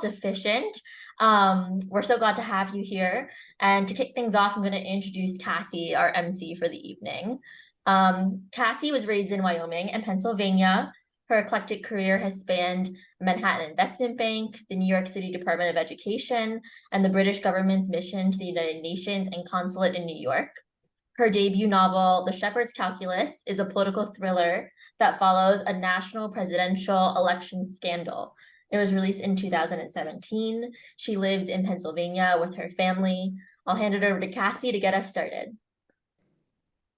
Deficient. We're so glad to have you here. And to kick things off, I'm going to introduce Cassie, our MC for the evening. Cassie was raised in Wyoming and Pennsylvania. Her eclectic career has spanned Manhattan Investment Bank, the New York City Department of Education, and the British government's mission to the United Nations and consulate in New York. Her debut novel, The Shepherd's Calculus, is a political thriller that follows a national presidential election scandal. It was released in 2017. She lives in Pennsylvania with her family. I'll hand it over to Cassie to get us started.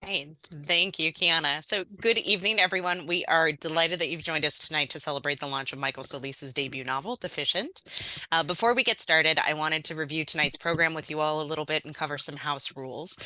Hey, thank you, Kiana. So good evening, everyone. We are delighted that you've joined us tonight to celebrate the launch of Michael Solis's debut novel, Deficient. Before we get started, I wanted to review tonight's program with you all a little bit and cover some house rules.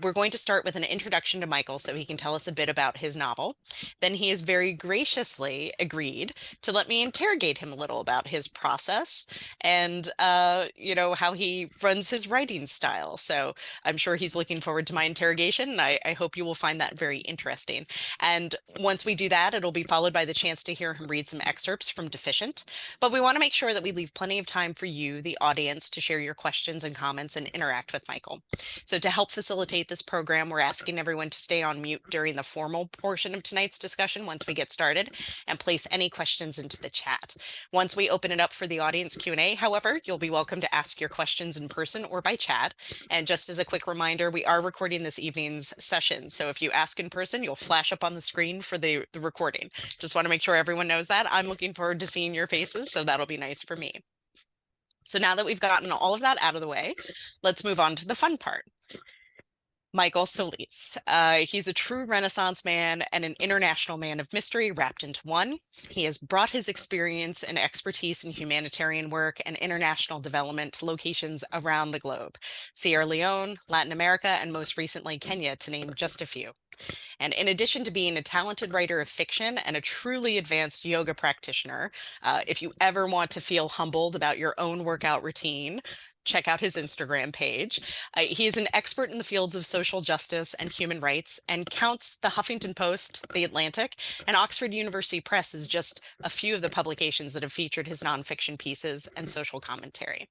We're going to start with an introduction to Michael so he can tell us a bit about his novel. Then he has very graciously agreed to let me interrogate him a little about his process and, how he runs his writing style. So I'm sure he's looking forward to my interrogation, and I hope you will find that very interesting. And once we do that, it'll be followed by the chance to hear him read some excerpts from Deficient. But we want to make sure that we leave plenty of time for you, the audience, to share your questions and comments and interact with Michael. So to help facilitate this program, we're asking everyone to stay on mute during the formal portion of tonight's discussion once we get started, and place any questions into the chat. Once we open it up for the audience Q&A, however, you'll be welcome to ask your questions in person or by chat. And just as a quick reminder, we are recording this evening's session. So if you ask in person, you'll flash up on the screen for the recording. Just want to make sure everyone knows that. I'm looking forward to seeing your faces, so that'll be nice for me. So now that we've gotten all of that out of the way, let's move on to the fun part. Michael Solis. He's a true Renaissance man and an international man of mystery wrapped into one. He has brought his experience and expertise in humanitarian work and international development to locations around the globe: Sierra Leone, Latin America, and most recently Kenya, to name just a few. And in addition to being a talented writer of fiction and a truly advanced yoga practitioner, if you ever want to feel humbled about your own workout routine, check out his Instagram page. He is an expert in the fields of social justice and human rights, and counts the Huffington Post, The Atlantic, and Oxford University Press as just a few of the publications that have featured his nonfiction pieces and social commentary.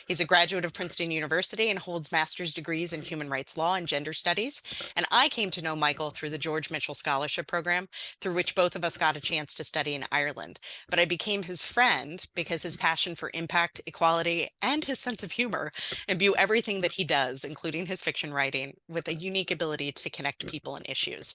He's a graduate of Princeton University and holds master's degrees in human rights law and gender studies. And I came to know Michael through the George Mitchell Scholarship Program, through which both of us got a chance to study in Ireland. But I became his friend because his passion for impact, equality, and his sense of humor imbue everything that he does, including his fiction writing, with a unique ability to connect people and issues.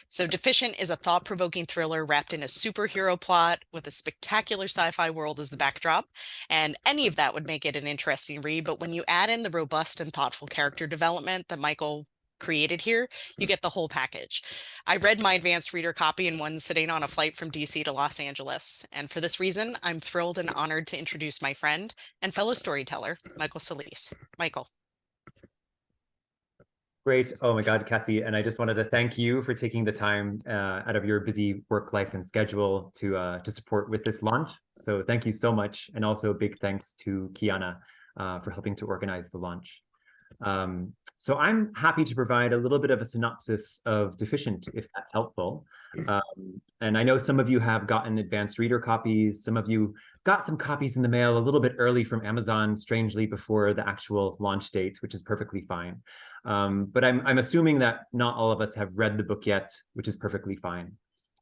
So Deficient is a thought-provoking thriller wrapped in a superhero plot with a spectacular sci-fi world as the backdrop. And any of that would make it an interesting read. But when you add in the robust and thoughtful character development that Michael created here, you get the whole package. I read my advanced reader copy in one sitting on a flight from DC to Los Angeles. And for this reason, I'm thrilled and honored to introduce my friend and fellow storyteller, Michael Solis. Michael. Great. Oh my God, Cassie. And I just wanted to thank you for taking the time out of your busy work life and schedule to support with this launch. So thank you so much. And also big thanks to Kiana for helping to organize the launch. So I'm happy to provide a little bit of a synopsis of Deficient, if that's helpful. And I know some of you have gotten advanced reader copies. Some of you got some copies in the mail a little bit early from Amazon, strangely before the actual launch date, which is perfectly fine. But I'm assuming that not all of us have read the book yet, which is perfectly fine.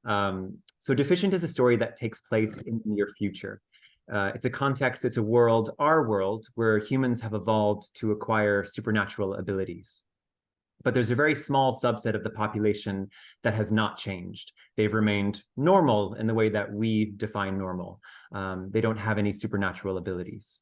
So Deficient is a story that takes place in the near future. It's a context, it's a world, our world, where humans have evolved to acquire supernatural abilities. But there's a very small subset of the population that has not changed. They've remained normal in the way that we define normal. They don't have any supernatural abilities.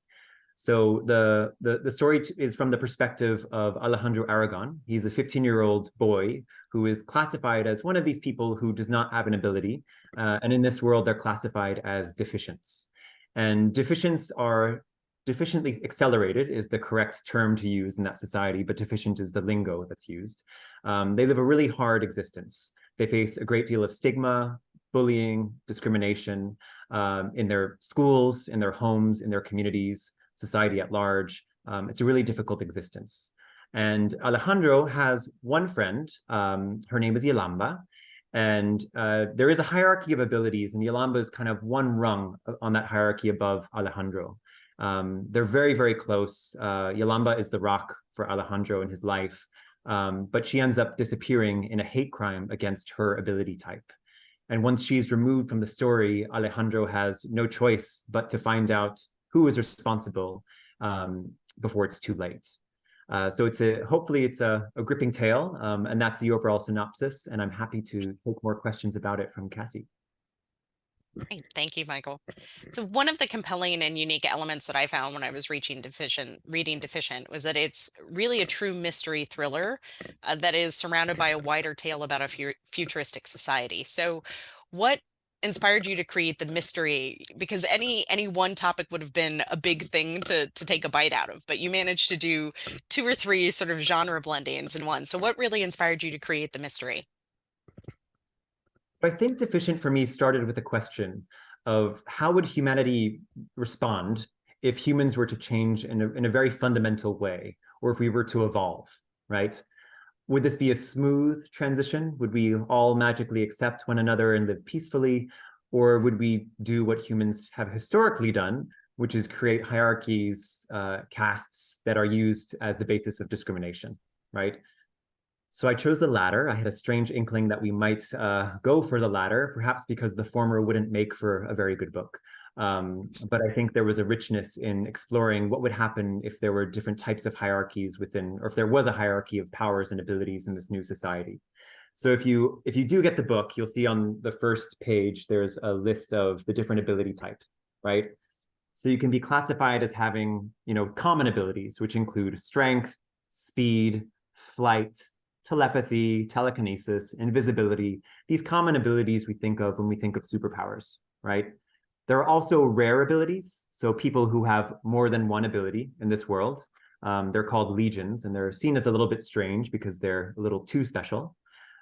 So the story is from the perspective of Alejandro Aragon. He's a 15-year-old boy who is classified as one of these people who does not have an ability. And in this world, they're classified as deficients. And deficients are deficiently accelerated is the correct term to use in that society, but deficient is the lingo that's used. They live a really hard existence. They face a great deal of stigma, bullying, discrimination in their schools, in their homes, in their communities, society at large. It's a really difficult existence. And Alejandro has one friend, her name is Yolanda, And there is a hierarchy of abilities, and Yolamba is kind of one rung on that hierarchy above Alejandro. They're very, very close. Yolamba is the rock for Alejandro in his life, but she ends up disappearing in a hate crime against her ability type. And once she's removed from the story, Alejandro has no choice but to find out who is responsible before it's too late. So hopefully it's a gripping tale, and that's the overall synopsis. And I'm happy to take more questions about it from Cassie. Great. Thank you, Michael. So one of the compelling and unique elements that I found when I was reading Deficient was that it's really a true mystery thriller that is surrounded by a wider tale about a futuristic society. So what inspired you to create the mystery? Because any one topic would have been a big thing to take a bite out of, but you managed to do 2 or 3 sort of genre blendings in one. So what really inspired you to create the mystery? I think Deficient for me started with a question of how would humanity respond if humans were to change in a very fundamental way, or if we were to evolve, right? Would this be a smooth transition? Would we all magically accept one another and live peacefully? Or would we do what humans have historically done, which is create hierarchies, castes that are used as the basis of discrimination, right? So I chose the latter. I had a strange inkling that we might go for the latter, perhaps because the former wouldn't make for a very good book. But I think there was a richness in exploring what would happen if there were different types of hierarchies within, or if there was a hierarchy of powers and abilities in this new society. So if you do get the book, you'll see on the first page, there's a list of the different ability types, right? So you can be classified as having, common abilities, which include strength, speed, flight, telepathy, telekinesis, invisibility, these common abilities we think of when we think of superpowers, right? There are also rare abilities. So people who have more than one ability in this world, they're called legions, and they're seen as a little bit strange because they're a little too special.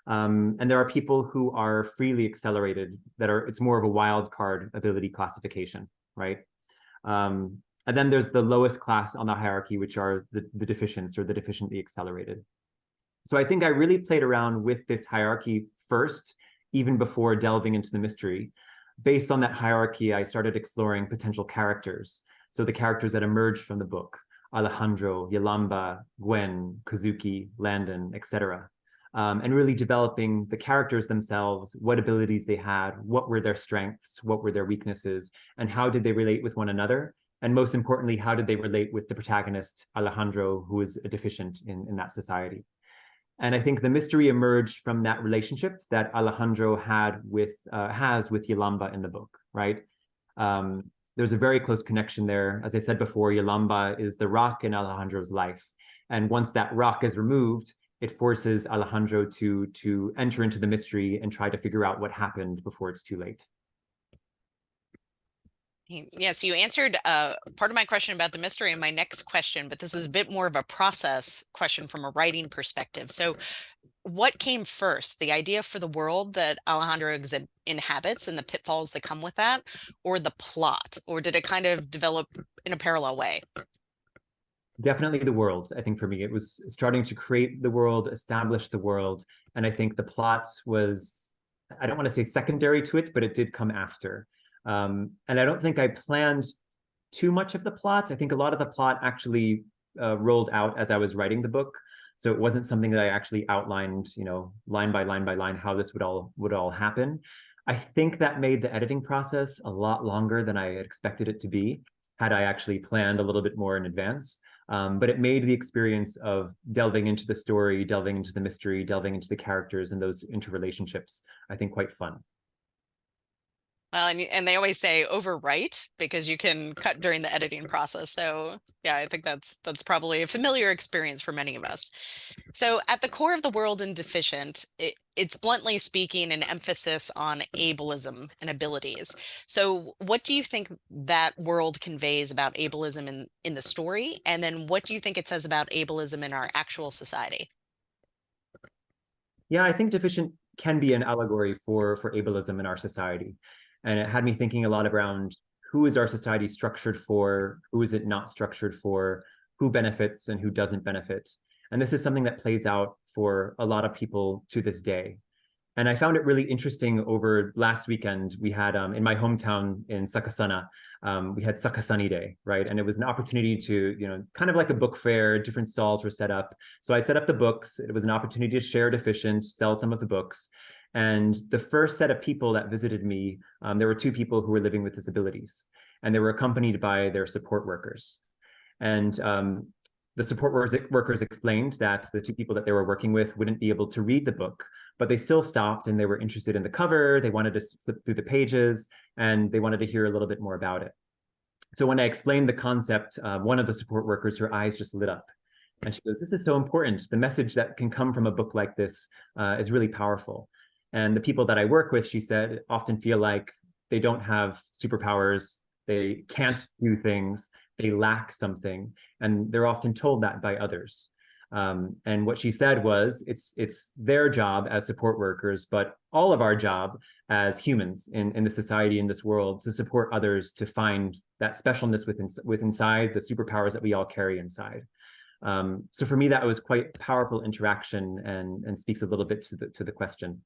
And there are people who are freely accelerated, it's more of a wild card ability classification, right? And then there's the lowest class on the hierarchy, which are the deficients or the deficiently accelerated. So I think I really played around with this hierarchy first, even before delving into the mystery. Based on that hierarchy, I started exploring potential characters. So the characters that emerged from the book, Alejandro, Yolamba, Gwen, Kazuki, Landon, etc. And really developing the characters themselves, what abilities they had, what were their strengths, what were their weaknesses, and how did they relate with one another? And most importantly, how did they relate with the protagonist, Alejandro, who is a deficient in that society? And I think the mystery emerged from that relationship that Alejandro has with Yolamba in the book, right? There's a very close connection there. As I said before, Yolamba is the rock in Alejandro's life. And once that rock is removed, it forces Alejandro to enter into the mystery and try to figure out what happened before it's too late. Yes, you answered part of my question about the mystery in my next question, but this is a bit more of a process question from a writing perspective. So what came first, the idea for the world that Alejandro inhabits and the pitfalls that come with that, or the plot, or did it kind of develop in a parallel way? Definitely the world. I think for me, it was starting to create the world, establish the world. And I think the plot was, I don't want to say secondary to it, but it did come after. And I don't think I planned too much of the plot. I think a lot of the plot actually rolled out as I was writing the book. So it wasn't something that I actually outlined, line by line by line, how this would all happen. I think that made the editing process a lot longer than I had expected it to be, had I actually planned a little bit more in advance. But it made the experience of delving into the story, delving into the mystery, delving into the characters and those interrelationships, I think quite fun. Well, and they always say overwrite because you can cut during the editing process. So yeah, I think that's probably a familiar experience for many of us. So at the core of the world in Deficient, it's bluntly speaking an emphasis on ableism and abilities. So what do you think that world conveys about ableism in the story? And then what do you think it says about ableism in our actual society? Yeah, I think Deficient can be an allegory for ableism in our society. And it had me thinking a lot around who is our society structured for, who is it not structured for, who benefits and who doesn't benefit. And this is something that plays out for a lot of people to this day. And I found it really interesting over last weekend. We had in my hometown in Sakasana, we had Sakasani Day, right? And it was an opportunity to, kind of like a book fair, different stalls were set up. So I set up the books. It was an opportunity to share Deficient, sell some of the books. And the first set of people that visited me, there were two people who were living with disabilities, and they were accompanied by their support workers. And the support workers explained that the two people that they were working with wouldn't be able to read the book, but they still stopped and they were interested in the cover. They wanted to flip through the pages and they wanted to hear a little bit more about it. So when I explained the concept, one of the support workers, her eyes just lit up. And she goes, "This is so important. The message that can come from a book like this is really powerful." And the people that I work with, she said, often feel like they don't have superpowers. They can't do things. They lack something, and they're often told that by others. And what she said was, it's their job as support workers, but all of our job as humans in the society, in this world, to support others to find that specialness inside the superpowers that we all carry inside. So for me, that was quite powerful interaction and speaks a little bit to the question.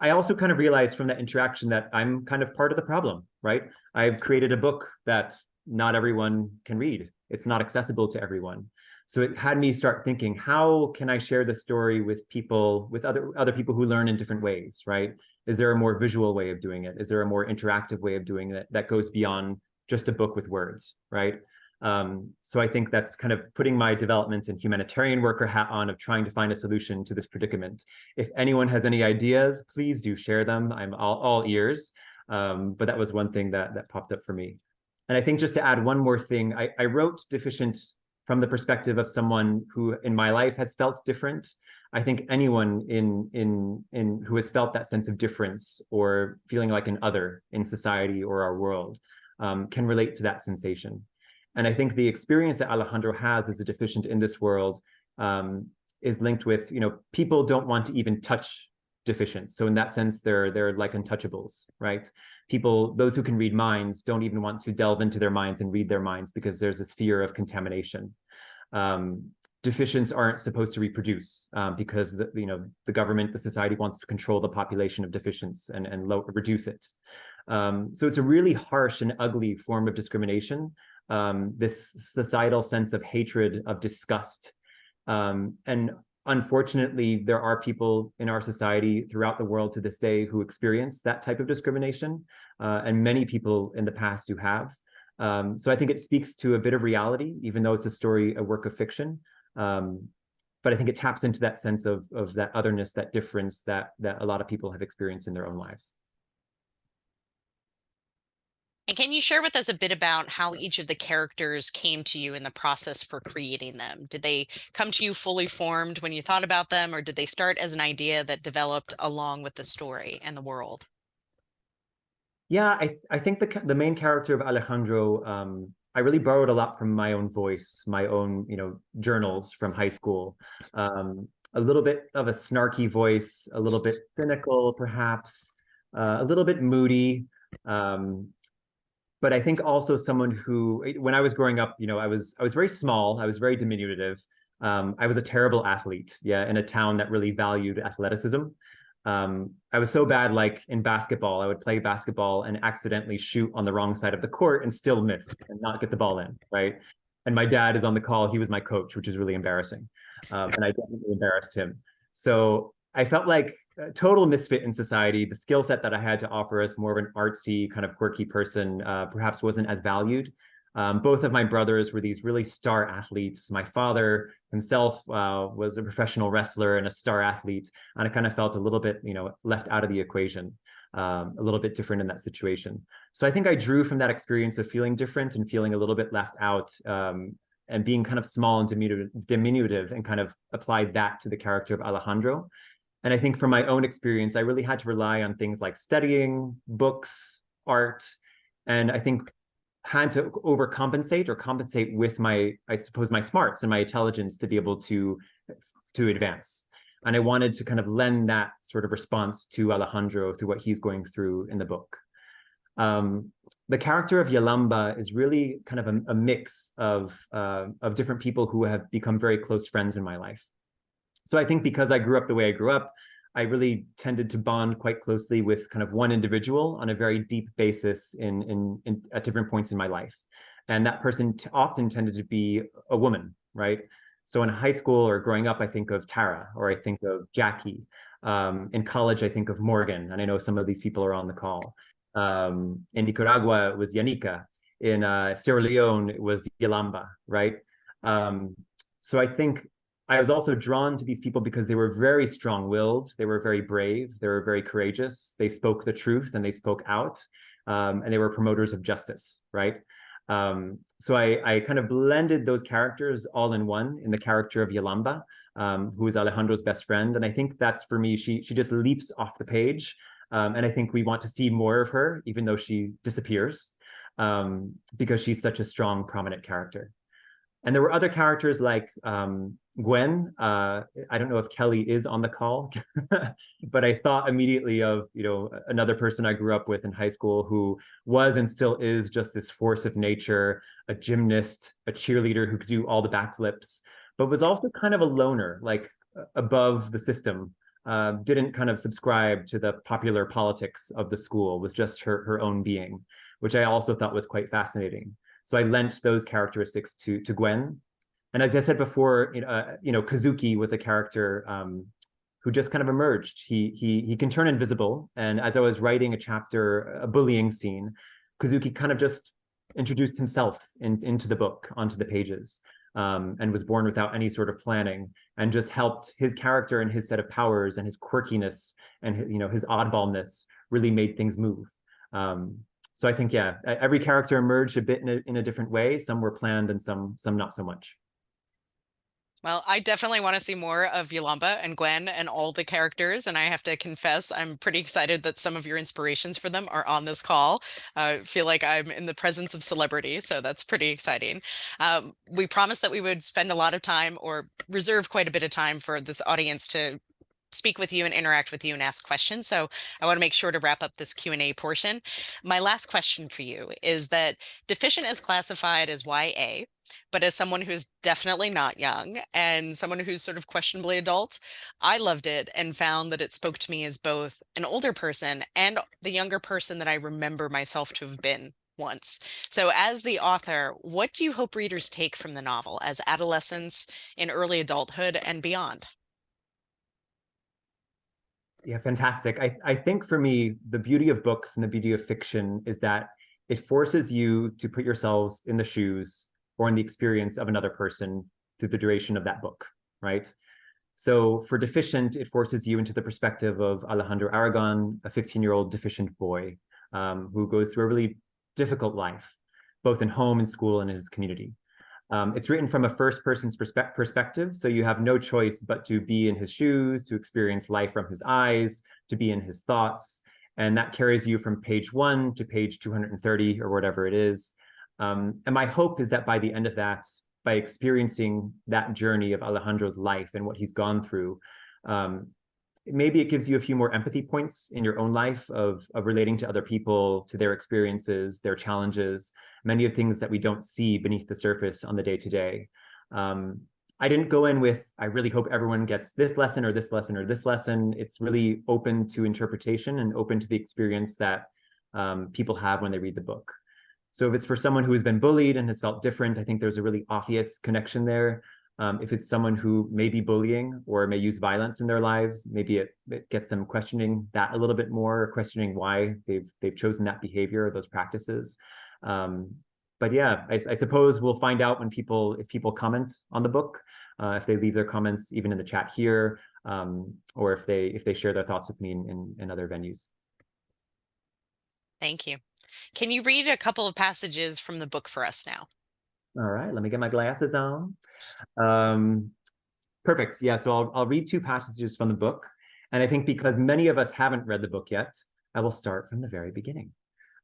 I also kind of realized from that interaction that I'm kind of part of the problem, right? I've created a book that not everyone can read. It's not accessible to everyone. So it had me start thinking, how can I share the story with people, with other people who learn in different ways, right? Is there a more visual way of doing it? Is there a more interactive way of doing it that goes beyond just a book with words, right? So I think that's kind of putting my development and humanitarian worker hat on of trying to find a solution to this predicament. If anyone has any ideas, please do share them. I'm all ears. But that was one thing that popped up for me. And I think just to add one more thing, I wrote Deficient from the perspective of someone who in my life has felt different. I think anyone in who has felt that sense of difference or feeling like an other in society or our world can relate to that sensation. And I think the experience that Alejandro has as a deficient in this world is linked with, people don't want to even touch Deficient. So in that sense, they're like untouchables, right? People, those who can read minds, don't even want to delve into their minds and read their minds because there's this fear of contamination. Deficients aren't supposed to reproduce because the government, the society wants to control the population of deficients and reduce it. So it's a really harsh and ugly form of discrimination. This societal sense of hatred, of disgust. And unfortunately, there are people in our society throughout the world to this day who experience that type of discrimination, and many people in the past who have. So I think it speaks to a bit of reality, even though it's a work of fiction. But I think it taps into that sense of that otherness, that difference that a lot of people have experienced in their own lives. And can you share with us a bit about how each of the characters came to you in the process for creating them? Did they come to you fully formed when you thought about them, or did they start as an idea that developed along with the story and the world? Yeah, I think the main character of Alejandro, I really borrowed a lot from my own voice, my own journals from high school. A little bit of a snarky voice, a little bit cynical, perhaps, a little bit moody. But I think also someone who, when I was growing up, I was very small. I was very diminutive. I was a terrible athlete, in a town that really valued athleticism. I was so bad, like in basketball, I would play basketball and accidentally shoot on the wrong side of the court and still miss and not get the ball in, right? And my dad is on the call. He was my coach, which is really embarrassing. And I definitely embarrassed him. So I felt like a total misfit in society. The skill set that I had to offer as more of an artsy, kind of quirky person perhaps wasn't as valued. Both of my brothers were these really star athletes. My father himself was a professional wrestler and a star athlete, and I kind of felt a little bit, left out of the equation, a little bit different in that situation. So I think I drew from that experience of feeling different and feeling a little bit left out, and being kind of small and diminutive, and kind of applied that to the character of Alejandro. And I think from my own experience, I really had to rely on things like studying, books, art, and I think had to overcompensate or compensate with my smarts and my intelligence to be able to advance. And I wanted to kind of lend that sort of response to Alejandro through what he's going through in the book. The character of Yalamba is really kind of a mix of different people who have become very close friends in my life. So I think because I grew up the way I grew up, I really tended to bond quite closely with kind of one individual on a very deep basis at different points in my life. And that person often tended to be a woman, right? So in high school or growing up, I think of Tara, or I think of Jackie. In college, I think of Morgan, and I know some of these people are on the call. In Nicaragua, it was Yanika. In Sierra Leone, it was Yalamba, right? So I think I was also drawn to these people because they were very strong-willed, they were very brave, they were very courageous, they spoke the truth and they spoke out, and they were promoters of justice, right? So I kind of blended those characters all in one in the character of Yalamba, who is Alejandro's best friend. And I think that's, for me, she just leaps off the page. And I think we want to see more of her, even though she disappears, because she's such a strong, prominent character. And there were other characters like Gwen. I don't know if Kelly is on the call, but I thought immediately of, another person I grew up with in high school who was and still is just this force of nature, a gymnast, a cheerleader who could do all the backflips, but was also kind of a loner, like above the system. Didn't kind of subscribe to the popular politics of the school, was just her own being, which I also thought was quite fascinating. So I lent those characteristics to Gwen. And as I said before, Kazuki was a character who just kind of emerged. He can turn invisible. And as I was writing a chapter, a bullying scene, Kazuki kind of just introduced himself into the book, onto the pages, and was born without any sort of planning, and just helped his character and his set of powers and his quirkiness and his oddballness really made things move. So I think, yeah, every character emerged a bit in a different way. Some were planned and some not so much. Well, I definitely want to see more of Yolamba and Gwen and all the characters. And I have to confess, I'm pretty excited that some of your inspirations for them are on this call. I feel like I'm in the presence of celebrity, so that's pretty exciting. We promised that we would spend a lot of time, or reserve quite a bit of time, for this audience to speak with you and interact with you and ask questions. So I want to make sure to wrap up this Q&A portion. My last question for you is that Deficient is classified as YA, but as someone who's definitely not young and someone who's sort of questionably adult, I loved it and found that it spoke to me as both an older person and the younger person that I remember myself to have been once. So as the author, what do you hope readers take from the novel as adolescents, in early adulthood, and beyond? Yeah, fantastic. I think for me, the beauty of books and the beauty of fiction is that it forces you to put yourselves in the shoes or in the experience of another person through the duration of that book, right? So for Deficient, it forces you into the perspective of Alejandro Aragon, a 15-year-old deficient boy who goes through a really difficult life, both in home and school and in his community. It's written from a first person's perspective, so you have no choice but to be in his shoes, to experience life from his eyes, to be in his thoughts. And that carries you from page 1 to page 230 or whatever it is. And my hope is that by the end of that, by experiencing that journey of Alejandro's life and what he's gone through, maybe it gives you a few more empathy points in your own life of relating to other people, to their experiences, their challenges, many of things that we don't see beneath the surface on the day-to-day. I didn't go in with, I really hope everyone gets this lesson or this lesson or this lesson. It's really open to interpretation and open to the experience that people have when they read the book. So if it's for someone who has been bullied and has felt different, I think there's a really obvious connection there. If it's someone who may be bullying or may use violence in their lives, maybe it gets them questioning that a little bit more, questioning why they've chosen that behavior or those practices. But yeah, I suppose we'll find out when if people comment on the book, if they leave their comments even in the chat here, or if they share their thoughts with me in other venues. Thank you. Can you read a couple of passages from the book for us now? All right, let me get my glasses on. Perfect. Yeah, so I'll read 2 passages from the book. And I think because many of us haven't read the book yet, I will start from the very beginning.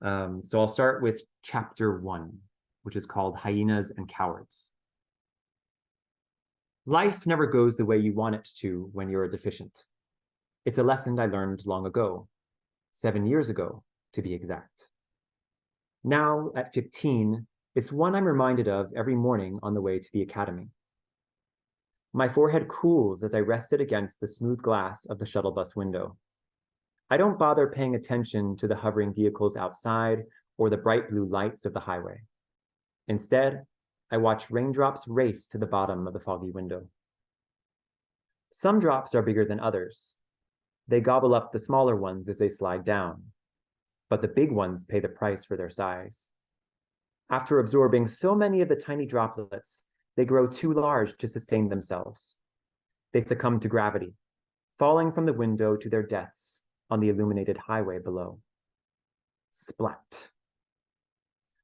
So I'll start with chapter 1, which is called Hyenas and Cowards. Life never goes the way you want it to when you're a deficient. It's a lesson I learned long ago, 7 years ago, to be exact. Now, at 15, it's one I'm reminded of every morning on the way to the academy. My forehead cools as I rest it against the smooth glass of the shuttle bus window. I don't bother paying attention to the hovering vehicles outside or the bright blue lights of the highway. Instead, I watch raindrops race to the bottom of the foggy window. Some drops are bigger than others. They gobble up the smaller ones as they slide down, but the big ones pay the price for their size. After absorbing so many of the tiny droplets, they grow too large to sustain themselves. They succumb to gravity, falling from the window to their deaths on the illuminated highway below. Splat.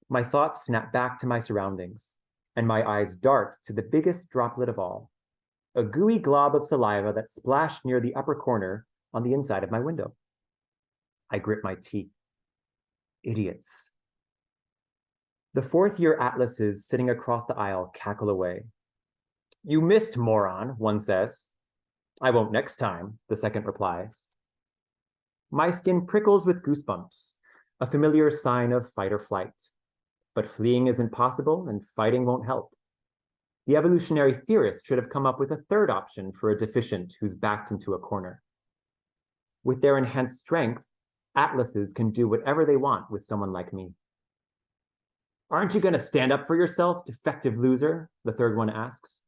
My thoughts snap back to my surroundings, and my eyes dart to the biggest droplet of all, a gooey glob of saliva that splashed near the upper corner on the inside of my window. I grit my teeth. Idiots. The fourth-year atlases sitting across the aisle cackle away. You missed, moron, one says. I won't next time, the second replies. My skin prickles with goosebumps, a familiar sign of fight or flight. But fleeing isn't possible and fighting won't help. The evolutionary theorist should have come up with a third option for a deficient who's backed into a corner. With their enhanced strength, atlases can do whatever they want with someone like me. Aren't you going to stand up for yourself, defective loser? The third one asks.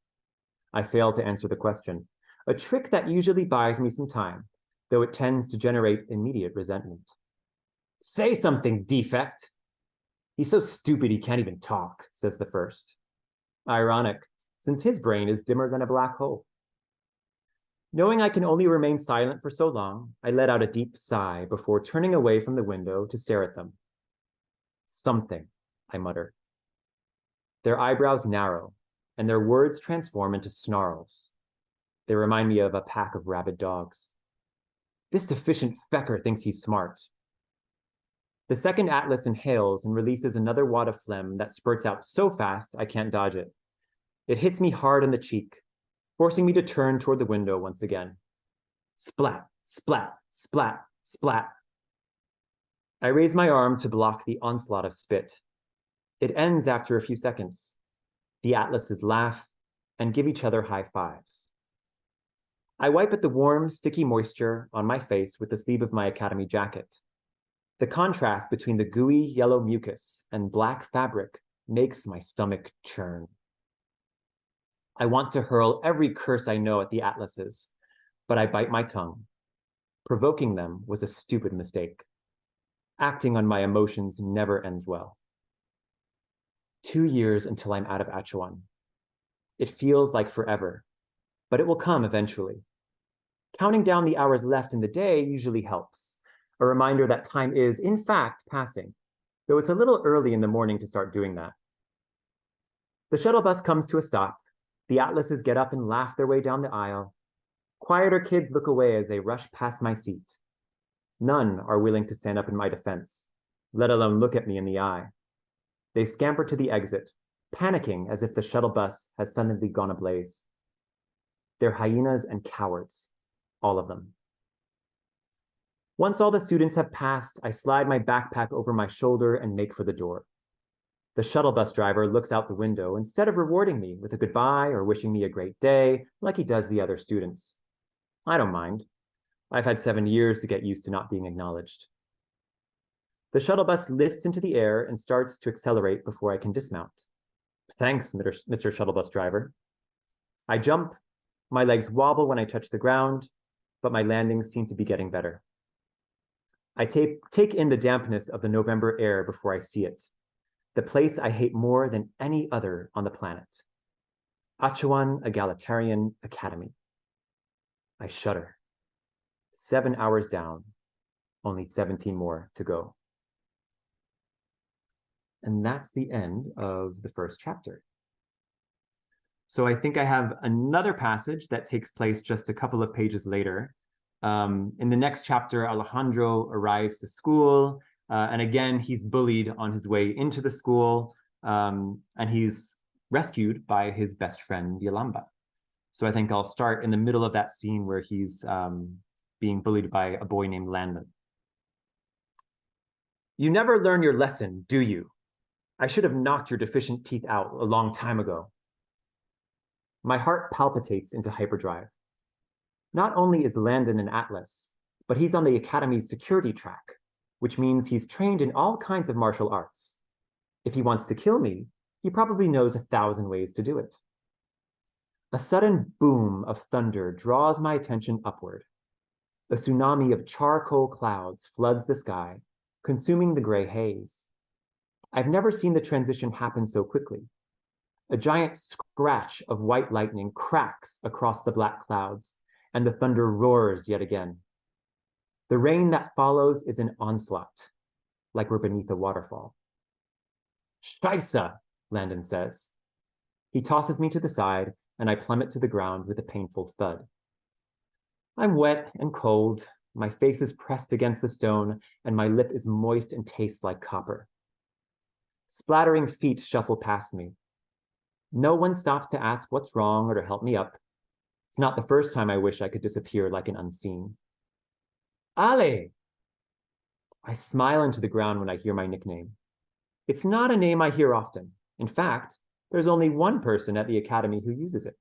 I fail to answer the question, a trick that usually buys me some time, though it tends to generate immediate resentment. Say something, defect. He's so stupid he can't even talk, says the first. Ironic, since his brain is dimmer than a black hole. Knowing I can only remain silent for so long, I let out a deep sigh before turning away from the window to stare at them. Something, I mutter. Their eyebrows narrow, and their words transform into snarls. They remind me of a pack of rabid dogs. This deficient fecker thinks he's smart. The second atlas inhales and releases another wad of phlegm that spurts out so fast I can't dodge it. It hits me hard on the cheek, forcing me to turn toward the window once again. Splat, splat, splat, splat. I raise my arm to block the onslaught of spit. It ends after a few seconds. The atlases laugh and give each other high fives. I wipe at the warm, sticky moisture on my face with the sleeve of my academy jacket. The contrast between the gooey yellow mucus and black fabric makes my stomach churn. I want to hurl every curse I know at the atlases, but I bite my tongue. Provoking them was a stupid mistake. Acting on my emotions never ends well. 2 years until I'm out of Achuan. It feels like forever, but it will come eventually. Counting down the hours left in the day usually helps, a reminder that time is, in fact, passing, though it's a little early in the morning to start doing that. The shuttle bus comes to a stop. The atlases get up and laugh their way down the aisle. Quieter kids look away as they rush past my seat. None are willing to stand up in my defense, let alone look at me in the eye. They scamper to the exit, panicking as if the shuttle bus has suddenly gone ablaze. They're hyenas and cowards, all of them. Once all the students have passed, I slide my backpack over my shoulder and make for the door. The shuttle bus driver looks out the window instead of rewarding me with a goodbye or wishing me a great day like he does the other students. I don't mind. I've had 7 years to get used to not being acknowledged. The shuttle bus lifts into the air and starts to accelerate before I can dismount. Thanks, Mr. Shuttle Bus Driver. I jump, my legs wobble when I touch the ground, but my landings seem to be getting better. I take in the dampness of the November air before I see it, the place I hate more than any other on the planet. Achuan Egalitarian Academy. I shudder. 7 hours down, only 17 more to go. And that's the end of the first chapter. So I think I have another passage that takes place just a couple of pages later. In the next chapter, Alejandro arrives to school, and again, he's bullied on his way into the school, and he's rescued by his best friend, Yolamba. So I think I'll start in the middle of that scene where he's being bullied by a boy named Landon. You never learn your lesson, do you? I should have knocked your deficient teeth out a long time ago. My heart palpitates into hyperdrive. Not only is Landon an Atlas, but he's on the Academy's security track, which means he's trained in all kinds of martial arts. If he wants to kill me, he probably knows 1,000 ways to do it. A sudden boom of thunder draws my attention upward. A tsunami of charcoal clouds floods the sky, consuming the gray haze. I've never seen the transition happen so quickly. A giant scratch of white lightning cracks across the black clouds, and the thunder roars yet again. The rain that follows is an onslaught, like we're beneath a waterfall. Scheisse, Landon says. He tosses me to the side, and I plummet to the ground with a painful thud. I'm wet and cold, my face is pressed against the stone, and my lip is moist and tastes like copper. Splattering feet shuffle past me. No one stops to ask what's wrong or to help me up. It's not the first time I wish I could disappear like an unseen. Ale! I smile into the ground when I hear my nickname. It's not a name I hear often. In fact, there's only one person at the Academy who uses it.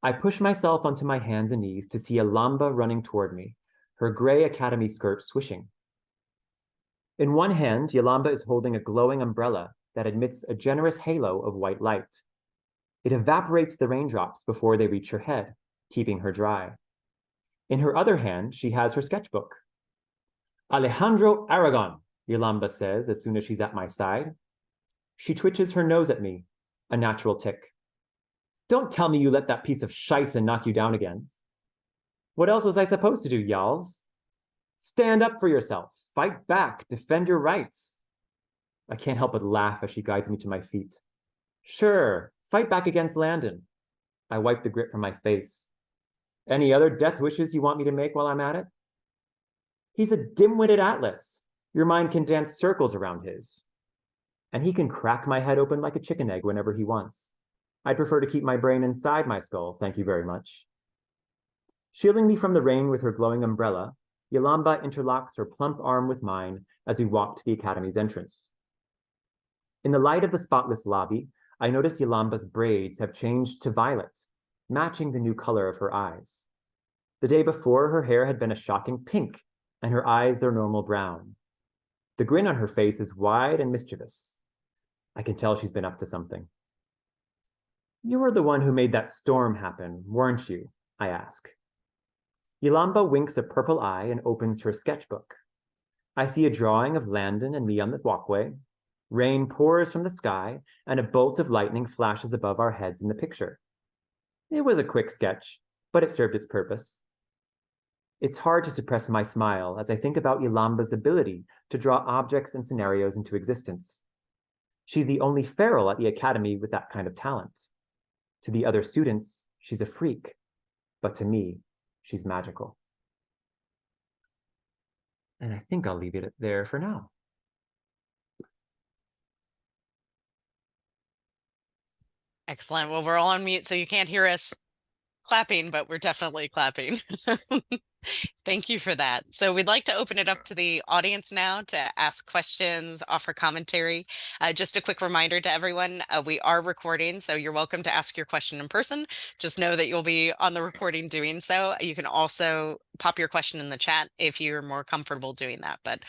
I push myself onto my hands and knees to see Yolamba running toward me, her gray Academy skirt swishing. In one hand, Yolamba is holding a glowing umbrella that emits a generous halo of white light. It evaporates the raindrops before they reach her head, keeping her dry. In her other hand, she has her sketchbook. Alejandro Aragon, Yolamba says as soon as she's at my side. She twitches her nose at me, a natural tick. Don't tell me you let that piece of scheisse knock you down again. What else was I supposed to do, y'alls? Stand up for yourself, fight back, defend your rights. I can't help but laugh as she guides me to my feet. Sure, fight back against Landon. I wipe the grit from my face. Any other death wishes you want me to make while I'm at it? He's a dim-witted Atlas. Your mind can dance circles around his. And he can crack my head open like a chicken egg whenever he wants. I'd prefer to keep my brain inside my skull, thank you very much. Shielding me from the rain with her glowing umbrella, Yolamba interlocks her plump arm with mine as we walk to the Academy's entrance. In the light of the spotless lobby, I notice Yolamba's braids have changed to violet, matching the new color of her eyes. The day before, her hair had been a shocking pink, and her eyes their normal brown. The grin on her face is wide and mischievous. I can tell she's been up to something. You were the one who made that storm happen, weren't you? I ask. Yolamba winks a purple eye and opens her sketchbook. I see a drawing of Landon and me on the walkway. Rain pours from the sky, and a bolt of lightning flashes above our heads in the picture. It was a quick sketch, but it served its purpose. It's hard to suppress my smile as I think about Yolamba's ability to draw objects and scenarios into existence. She's the only Farrell at the Academy with that kind of talent. To the other students, she's a freak, but to me, she's magical. And I think I'll leave it there for now. Excellent. Well, we're all on mute, so you can't hear us clapping, but we're definitely clapping. Thank you for that. So we'd like to open it up to the audience now to ask questions, offer commentary. Just a quick reminder to everyone, we are recording, so you're welcome to ask your question in person. Just know that you'll be on the recording doing so. You can also pop your question in the chat if you're more comfortable doing that, but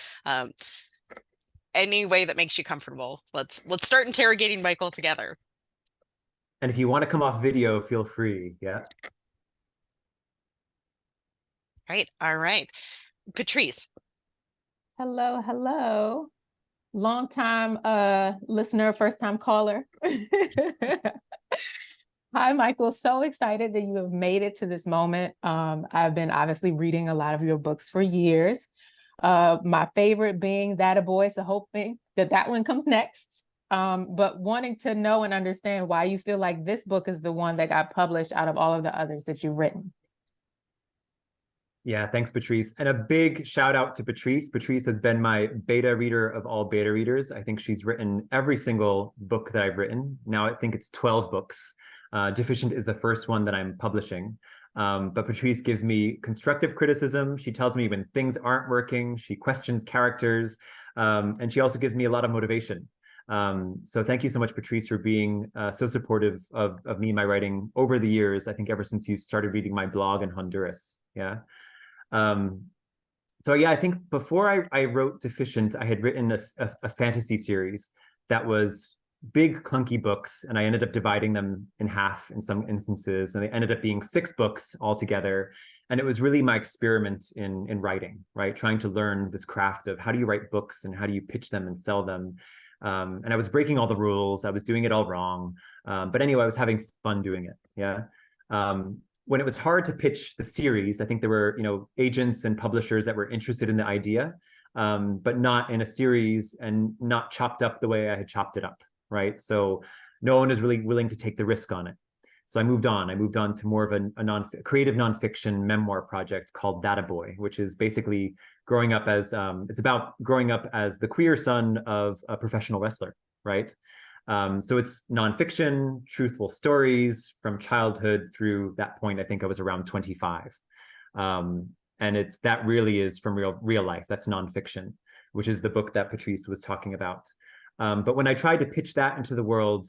any way that makes you comfortable. Let's start interrogating Michael together. And if you want to come off video, feel free, yeah? Right. All right. Patrice. Hello, hello. Long time listener, first time caller. Hi, Michael. So excited that you have made it to this moment. I've been obviously reading a lot of your books for years. My favorite being That a Boy, so hoping that one comes next. But wanting to know and understand why you feel like this book is the one that got published out of all of the others that you've written. Yeah, thanks, Patrice. And a big shout out to Patrice. Patrice has been my beta reader of all beta readers. I think she's written every single book that I've written. Now I think it's 12 books. Deficient is the first one that I'm publishing. But Patrice gives me constructive criticism. She tells me when things aren't working. She questions characters. And she also gives me a lot of motivation. So thank you so much, Patrice, for being so supportive of me and my writing over the years. I think ever since you started reading my blog in Honduras. Yeah. So yeah, I think before I wrote Deficient, I had written a fantasy series that was big clunky books, and I ended up dividing them in half in some instances, and they ended up being 6 books altogether. And it was really my experiment in writing, right? Trying to learn this craft of how do you write books and how do you pitch them and sell them. And I was breaking all the rules. I was doing it all wrong. But anyway, I was having fun doing it. Yeah. When it was hard to pitch the series, I think there were, agents and publishers that were interested in the idea, but not in a series and not chopped up the way I had chopped it up, right? So no one is really willing to take the risk on it. So I moved on. I moved on to more of a creative nonfiction memoir project called That a Boy, which is basically growing up as, it's about growing up as the queer son of a professional wrestler, right? So it's nonfiction, truthful stories from childhood through that point. I think I was around 25. And that really is from real life. That's nonfiction, which is the book that Patrice was talking about. But when I tried to pitch that into the world,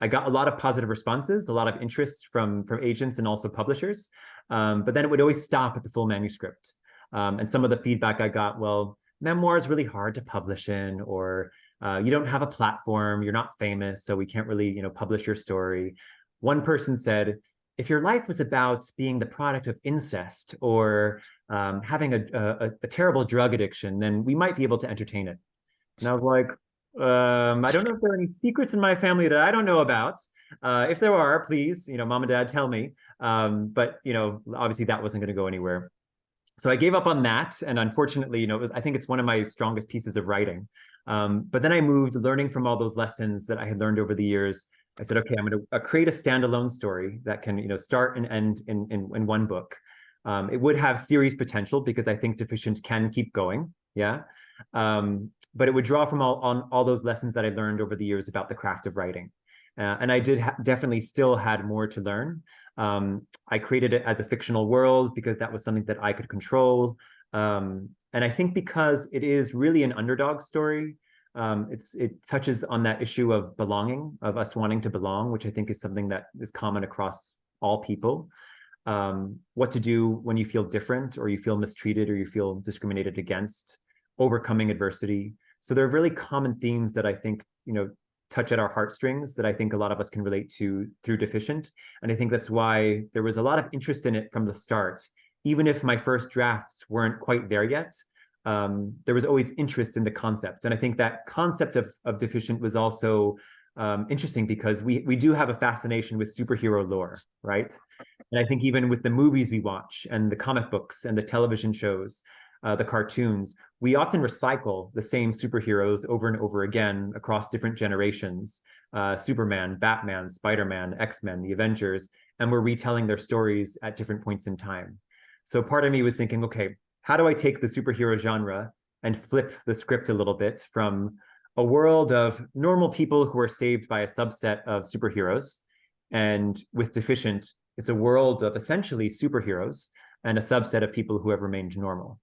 I got a lot of positive responses, a lot of interest from agents and also publishers. But then it would always stop at the full manuscript. And some of the feedback I got, well, memoir is really hard to publish in, or you don't have a platform, you're not famous, so we can't really, publish your story. One person said, if your life was about being the product of incest or having a terrible drug addiction, then we might be able to entertain it. And I was like, I don't know if there are any secrets in my family that I don't know about. If there are, please, mom and dad, tell me. But, obviously that wasn't going to go anywhere. So I gave up on that. And unfortunately, I think it's one of my strongest pieces of writing. But then I moved, learning from all those lessons that I had learned over the years. I said, okay, I'm going to create a standalone story that can, start and end in one book. It would have series potential because I think Deficient can keep going. Yeah. But it would draw from all those lessons that I learned over the years about the craft of writing. And I did definitely still had more to learn. I created it as a fictional world because that was something that I could control. And I think because it is really an underdog story, it touches on that issue of belonging, of us wanting to belong, which I think is something that is common across all people. What to do when you feel different or you feel mistreated or you feel discriminated against, overcoming adversity. So there are really common themes that I think, touch at our heartstrings that I think a lot of us can relate to through Deficient. And I think that's why there was a lot of interest in it from the start. Even if my first drafts weren't quite there yet, there was always interest in the concept. And I think that concept of Deficient was also interesting because we do have a fascination with superhero lore, right? And I think even with the movies we watch and the comic books and the television shows, the cartoons, we often recycle the same superheroes over and over again across different generations. Superman, Batman, Spider-Man, X-Men, the Avengers, and we're retelling their stories at different points in time. So part of me was thinking, okay, how do I take the superhero genre and flip the script a little bit from a world of normal people who are saved by a subset of superheroes, and with Deficient, it's a world of essentially superheroes and a subset of people who have remained normal.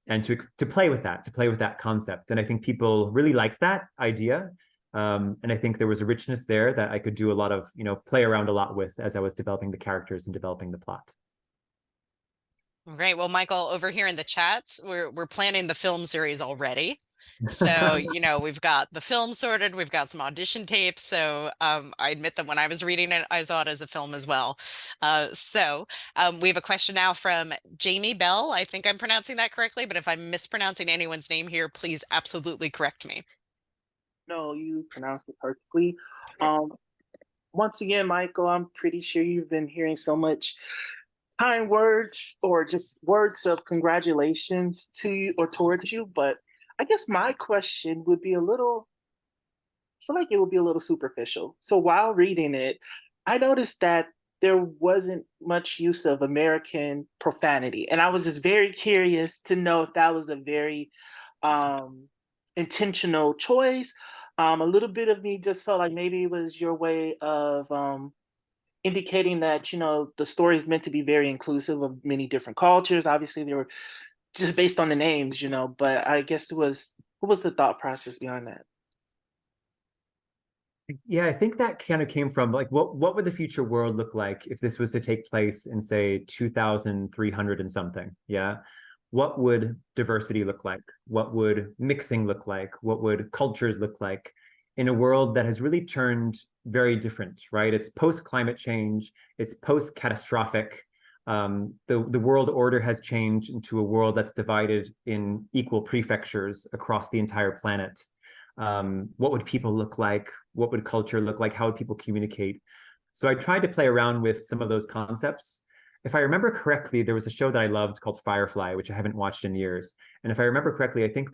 And to play with that concept. And I think people really liked that idea. And I think there was a richness there that I could do a lot of, play around a lot with as I was developing the characters and developing the plot. Right. Well, Michael, over here in the chats, we're planning the film series already. So, we've got the film sorted, we've got some audition tapes. So I admit that when I was reading it, I saw it as a film as well. So we have a question now from Jamie Bell. I think I'm pronouncing that correctly, but if I'm mispronouncing anyone's name here, please absolutely correct me. No, you pronounced it perfectly. Once again, Michael, I'm pretty sure you've been hearing so much kind words or just words of congratulations to you or towards you, but I guess my question would be I feel like it would be a little superficial. So while reading it, I noticed that there wasn't much use of American profanity. And I was just very curious to know if that was a very intentional choice. A little bit of me just felt like maybe it was your way of indicating that, the story is meant to be very inclusive of many different cultures. Obviously, they were just based on the names, but I guess what was the thought process behind that? Yeah, I think that kind of came from like what would the future world look like if this was to take place in say 2300 and something? Yeah. What would diversity look like? What would mixing look like? What would cultures look like in a world that has really turned very different, right? It's post climate change, it's post catastrophic. The world order has changed into a world that's divided in equal prefectures across the entire planet. What would people look like? What would culture look like? How would people communicate? So I tried to play around with some of those concepts. If I remember correctly, there was a show that I loved called Firefly, which I haven't watched in years. And if I remember correctly, I think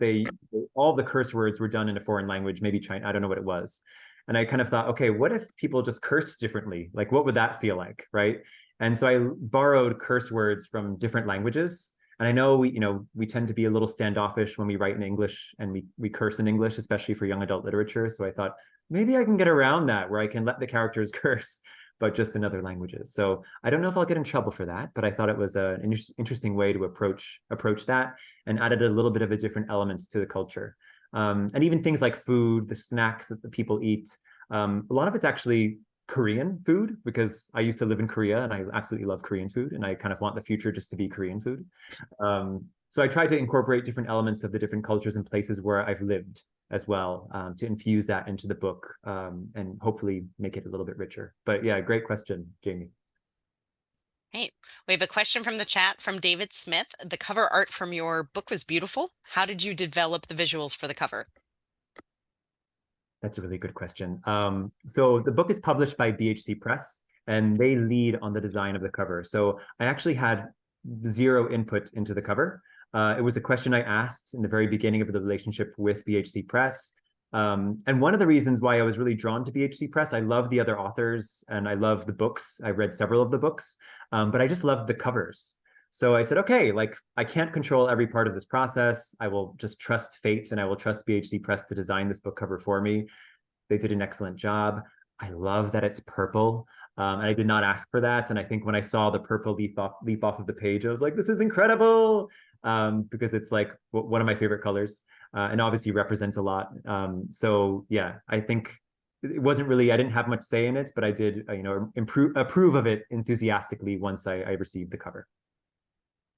all the curse words were done in a foreign language, maybe China, I don't know what it was. And I kind of thought, okay, what if people just cursed differently? Like, what would that feel like, right? And so I borrowed curse words from different languages. And I know we tend to be a little standoffish when we write in English and we curse in English, especially for young adult literature. So I thought maybe I can get around that where I can let the characters curse, but just in other languages. So I don't know if I'll get in trouble for that, but I thought it was an interesting way to approach that and added a little bit of a different elements to the culture. And even things like food, the snacks that the people eat, a lot of it's actually Korean food because I used to live in Korea and I absolutely love Korean food and I kind of want the future just to be Korean food. So I tried to incorporate different elements of the different cultures and places where I've lived as well to infuse that into the book and hopefully make it a little bit richer. But yeah, great question, Jamie. Right. We have a question from the chat from David Smith. The cover art from your book was beautiful. How did you develop the visuals for the cover? That's a really good question. So the book is published by BHC Press, and they lead on the design of the cover. So I actually had zero input into the cover. It was a question I asked in the very beginning of the relationship with BHC Press. And one of the reasons why I was really drawn to BHC Press, I love the other authors and I love the books. I read several of the books, but I just loved the covers. So I said, okay, like I can't control every part of this process. I will just trust fate and I will trust BHC Press to design this book cover for me. They did an excellent job. I love that it's purple. And I did not ask for that. And I think when I saw the purple leap off of the page, I was like, this is incredible. Because it's like one of my favorite colors and obviously represents a lot. So yeah, I think it wasn't really, I didn't have much say in it, but I did, approve of it enthusiastically once I received the cover.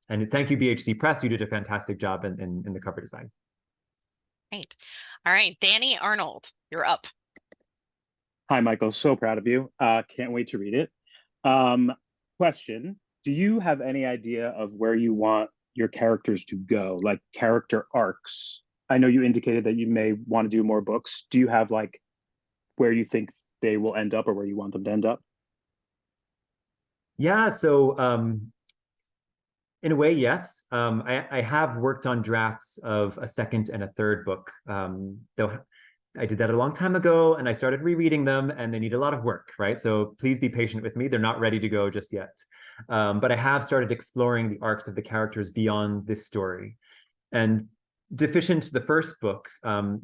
And thank you, BHC Press. You did a fantastic job in the cover design. Great. All right, Danny Arnold, you're up. Hi, Michael. So proud of you. Can't wait to read it. Question, do you have any idea of where you want your characters to go, like character arcs? I know you indicated that you may want to do more books. Do you have like where you think they will end up or where you want them to end up? Yeah, so in a way, yes. I have worked on drafts of a second and a third book, though I did that a long time ago and I started rereading them and they need a lot of work, right? So please be patient with me. They're not ready to go just yet. But I have started exploring the arcs of the characters beyond this story. And Deficient, the first book,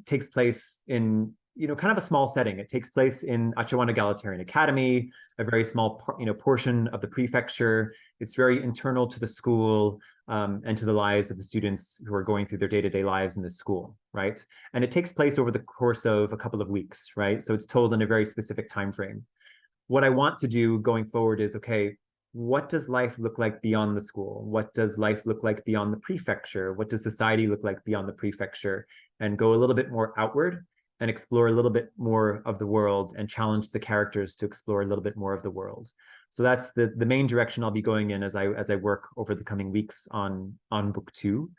takes place in kind of a small setting. It takes place in Achawan Egalitarian Academy, a very small portion of the prefecture. It's very internal to the school and to the lives of the students who are going through their day-to-day lives in the school, right? And it takes place over the course of a couple of weeks, right? So it's told in a very specific time frame. What I want to do going forward is, okay, what does life look like beyond the school? What does life look like beyond the prefecture? What does society look like beyond the prefecture? And go a little bit more outward and explore a little bit more of the world and challenge the characters to explore a little bit more of the world. So that's the main direction I'll be going in as I work over the coming weeks on book 2.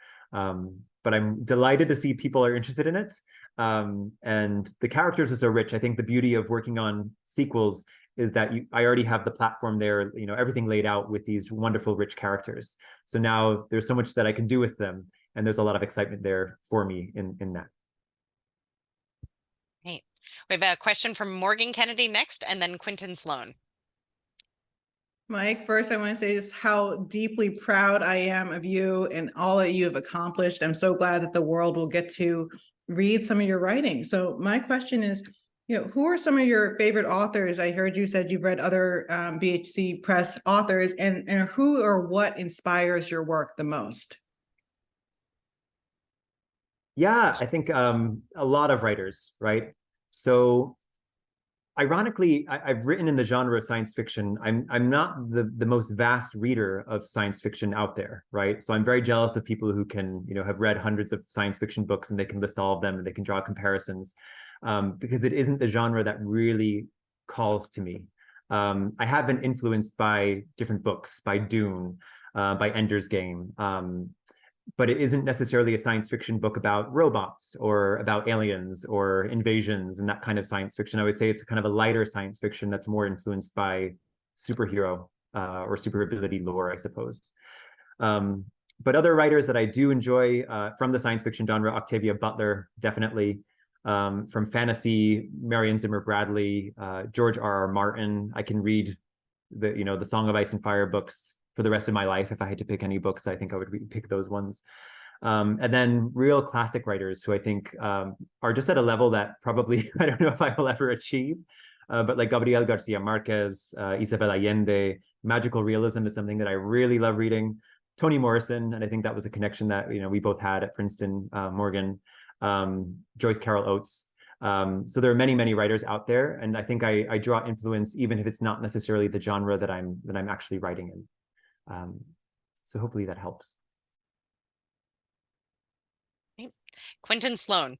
But I'm delighted to see people are interested in it. And the characters are so rich. I think the beauty of working on sequels is that I already have the platform there, everything laid out with these wonderful, rich characters. So now there's so much that I can do with them. And there's a lot of excitement there for me in that. Great. We have a question from Morgan Kennedy next, and then Quentin Sloan. Mike, first I want to say just how deeply proud I am of you and all that you have accomplished. I'm so glad that the world will get to read some of your writing. So my question is, who are some of your favorite authors? I heard you said you've read other BHC Press authors, and who or what inspires your work the most? Yeah, I think a lot of writers, right? So ironically, I've written in the genre of science fiction. I'm not the most vast reader of science fiction out there, right? So I'm very jealous of people who can, have read hundreds of science fiction books and they can list all of them and they can draw comparisons, because it isn't the genre that really calls to me. I have been influenced by different books, by Dune, by Ender's Game, but it isn't necessarily a science fiction book about robots or about aliens or invasions and that kind of science fiction. I would say it's kind of a lighter science fiction that's more influenced by superhero or super ability lore, I suppose. But other writers that I do enjoy from the science fiction genre, Octavia Butler, definitely. From fantasy, Marion Zimmer Bradley, George R.R. Martin. I can read the Song of Ice and Fire books for the rest of my life. If I had to pick any books, I think I would pick those ones. And then real classic writers who I think are just at a level that probably I don't know if I will ever achieve, but like Gabriel Garcia Marquez, Isabel Allende. Magical realism is something that I really love reading. Toni Morrison, and I think that was a connection that we both had at Princeton. Morgan, Joyce Carol Oates. So there are many, many writers out there, and I think I draw influence even if it's not necessarily the genre that I'm actually writing in. So hopefully that helps. Quentin Sloan.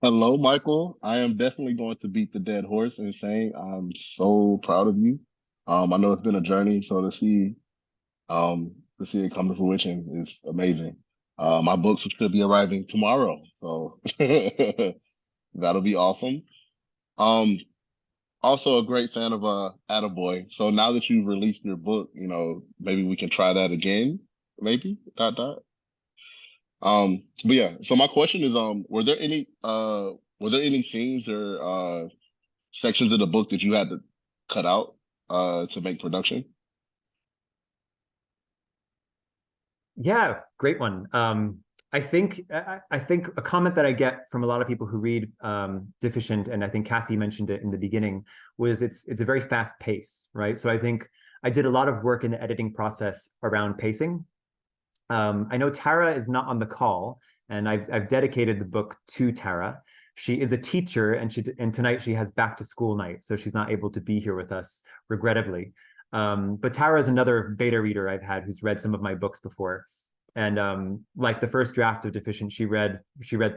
Hello, Michael. I am definitely going to beat the dead horse and saying I'm so proud of you. I know it's been a journey, so to see it come to fruition is amazing. My books will still be arriving tomorrow, so that'll be awesome. Also a great fan of Attaboy. So now that you've released your book, maybe we can try that again. Maybe. ... But yeah, so my question is, were there any scenes or sections of the book that you had to cut out to make production? Yeah, great one. I think a comment that I get from a lot of people who read Deficient, and I think Cassie mentioned it in the beginning, was it's a very fast pace, right? So I think I did a lot of work in the editing process around pacing. I know Tara is not on the call, and I've dedicated the book to Tara. She is a teacher, and tonight she has back to school night, so she's not able to be here with us, regrettably. But Tara is another beta reader I've had who's read some of my books before. And like the first draft of Deficient, she read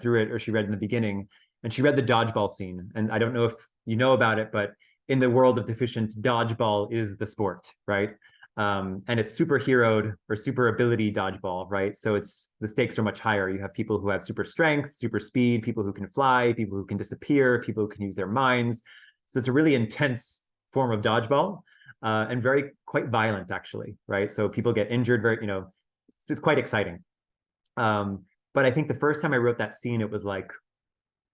through it, or she read in the beginning, and she read the dodgeball scene. And I don't know if you know about it, but in the world of Deficient, dodgeball is the sport, right? And it's superheroed or super ability dodgeball, right? So the stakes are much higher. You have people who have super strength, super speed, people who can fly, people who can disappear, people who can use their minds. So it's a really intense form of dodgeball, and quite violent, actually, right? So people get injured it's quite exciting. But I think the first time I wrote that scene, it was like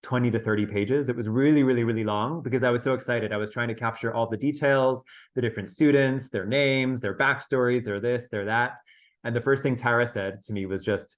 20 to 30 pages. It was really, really, really long because I was so excited. I was trying to capture all the details, the different students, their names, their backstories, their this, their that. And the first thing Tara said to me was just,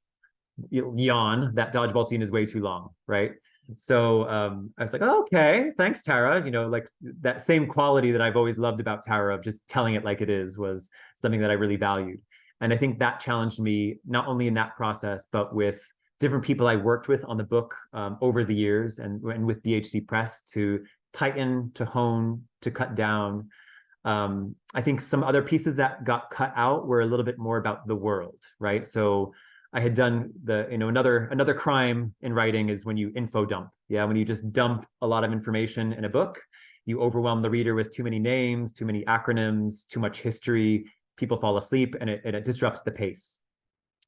yawn, that dodgeball scene is way too long, right? So I was like, oh, okay, thanks, Tara. Like that same quality that I've always loved about Tara of just telling it like it is was something that I really valued. And I think that challenged me not only in that process, but with different people I worked with on the book over the years and with BHC Press to tighten, to hone, to cut down. I think some other pieces that got cut out were a little bit more about the world, right? So I had done another crime in writing is when you info dump. Yeah, when you just dump a lot of information in a book, you overwhelm the reader with too many names, too many acronyms, too much history. People fall asleep and it disrupts the pace.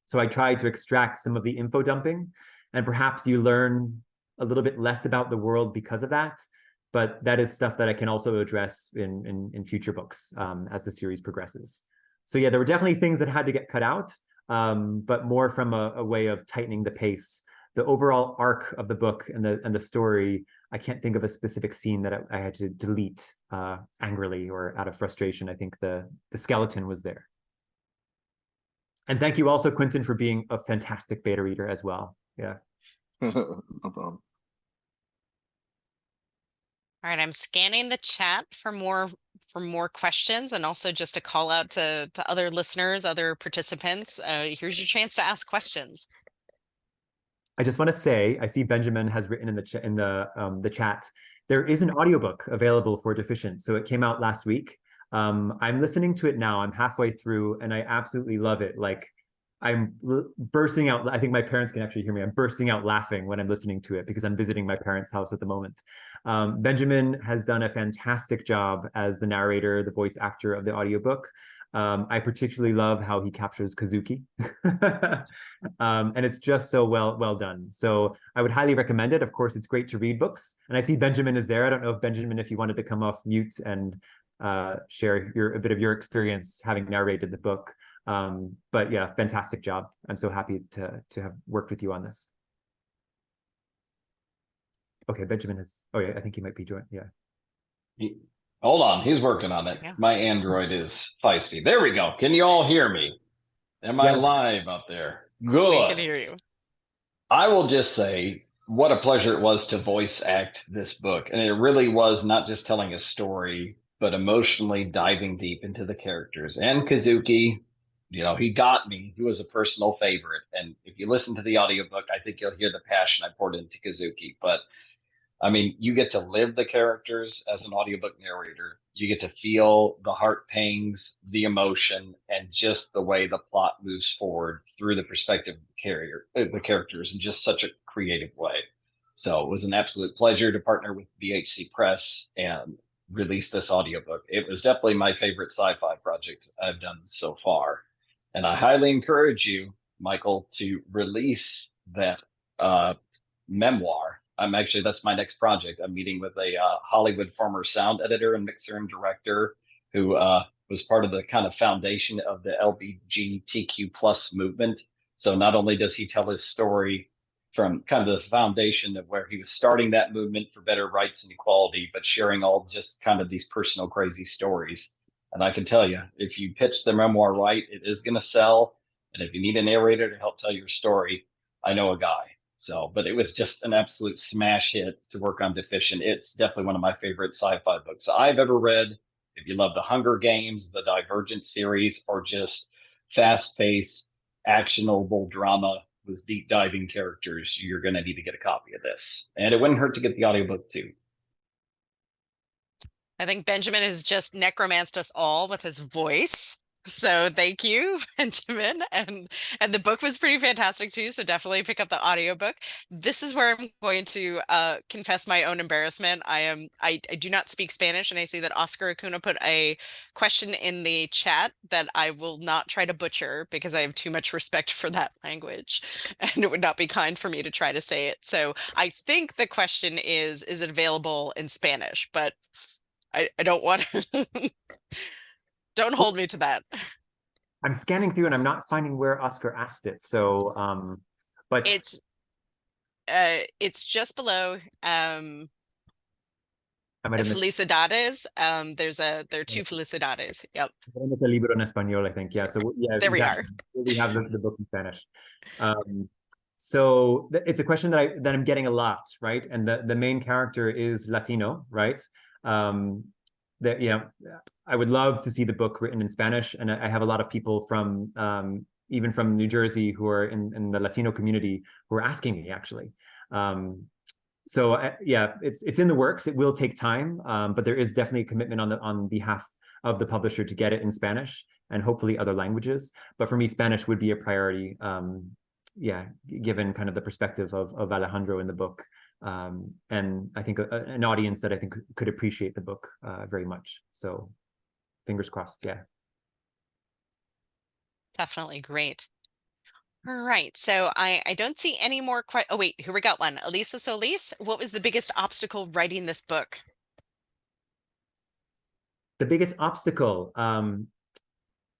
So I tried to extract some of the info dumping, and perhaps you learn a little bit less about the world because of that. But that is stuff that I can also address in future books as the series progresses. So yeah, there were definitely things that had to get cut out, but more from a way of tightening the pace. The overall arc of the book and the story, I can't think of a specific scene that I had to delete angrily or out of frustration. I think the skeleton was there. And thank you also, Quentin, for being a fantastic beta reader as well. Yeah. No problem. All right, I'm scanning the chat for more questions, and also just a call out to other listeners, other participants. Here's your chance to ask questions. I just want to say, I see Benjamin has written in the chat, there is an audiobook available for Deficient. So it came out last week. I'm listening to it now. I'm halfway through and I absolutely love it. Like I'm bursting out. I think my parents can actually hear me. I'm bursting out laughing when I'm listening to it because I'm visiting my parents' house at the moment. Benjamin has done a fantastic job as the narrator, the voice actor of the audiobook. I particularly love how he captures Kazuki. And it's just so well done. So I would highly recommend it. Of course, it's great to read books. And I see Benjamin is there. I don't know if Benjamin, if you wanted to come off mute and share a bit of your experience having narrated the book. But yeah, fantastic job. I'm so happy to have worked with you on this. Okay, Benjamin has, oh yeah, I think he might be joined, yeah. Hold on, he's working on it. Yeah. My Android is feisty. There we go. Can you all hear me? Am I live up there? Good. We can hear you. I will just say what a pleasure it was to voice act this book. And it really was not just telling a story, but emotionally diving deep into the characters. And Kazuki, you know, he got me. He was a personal favorite. And if you listen to the audiobook, I think you'll hear the passion I poured into Kazuki. But I mean, you get to live the characters as an audiobook narrator. You get to feel the heart pangs, the emotion, and just the way the plot moves forward through the perspective of the characters in just such a creative way. So it was an absolute pleasure to partner with BHC Press and release this audiobook. It was definitely my favorite sci-fi project I've done so far. And I highly encourage you, Michael, to release that memoir. That's my next project. I'm meeting with a Hollywood former sound editor and mixer and director who was part of the kind of foundation of the LGBTQ plus movement. So not only does he tell his story from kind of the foundation of where he was starting that movement for better rights and equality, but sharing all just kind of these personal crazy stories. And I can tell you, if you pitch the memoir right, it is going to sell. And if you need a narrator to help tell your story, I know a guy. So, but it was just an absolute smash hit to work on Deficient. It's definitely one of my favorite sci-fi books I've ever read. If you love the Hunger Games, the Divergent series, or just fast-paced, actionable drama with deep diving characters, you're going to need to get a copy of this. And it wouldn't hurt to get the audiobook too. I think Benjamin has just necromanced us all with his voice. So thank you, Benjamin. And the book was pretty fantastic too. So definitely pick up the audiobook. This is where I'm going to confess my own embarrassment. I do not speak Spanish, and I see that Oscar Acuna put a question in the chat that I will not try to butcher because I have too much respect for that language, and it would not be kind for me to try to say it. So I think the question is it available in Spanish? But I don't want to. Don't hold me to that. I'm scanning through and I'm not finding where Oscar asked it. So, but it's just below I might have missed. Felicidades. There are two Felicidades. Yep. It's a libro en español, I think. Yeah. So yeah, there we are. We have the book in Spanish. So it's a question that I'm getting a lot, right? And the main character is Latino, right? That, you know, I would love to see the book written in Spanish, and I have a lot of people from even from New Jersey who are in the Latino community who are asking me actually. So yeah, it's in the works. It will take time, but there is definitely a commitment on behalf of the publisher to get it in Spanish and hopefully other languages. But for me, Spanish would be a priority. Yeah, given kind of the perspective of Alejandro in the book. And I think an audience that I think could appreciate the book very much. So fingers crossed, yeah. Definitely great. All right, so I don't see any more questions. Oh wait, here we got one. Elisa Solis, what was the biggest obstacle writing this book? The biggest obstacle,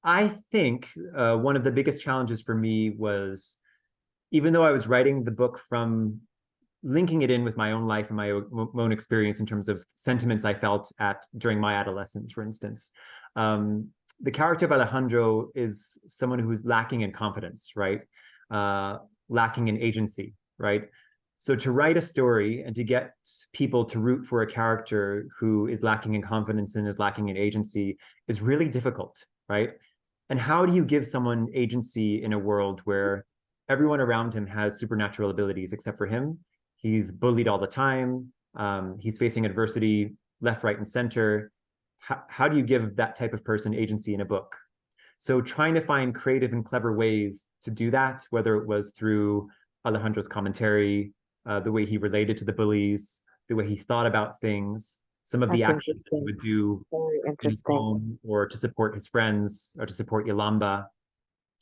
I think one of the biggest challenges for me was, even though I was writing the book from linking it in with my own life and my own experience in terms of sentiments I felt during my adolescence, for instance. The character of Alejandro is someone who's lacking in confidence, right? Lacking in agency, right? So to write a story and to get people to root for a character who is lacking in confidence and is lacking in agency is really difficult, right? And how do you give someone agency in a world where everyone around him has supernatural abilities except for him. He's bullied all the time. He's facing adversity left, right, and center. How do you give that type of person agency in a book? So trying to find creative and clever ways to do that, whether it was through Alejandro's commentary, the way he related to the bullies, the way he thought about things, some of the actions that he would do in his home or to support his friends or to support Yolamba,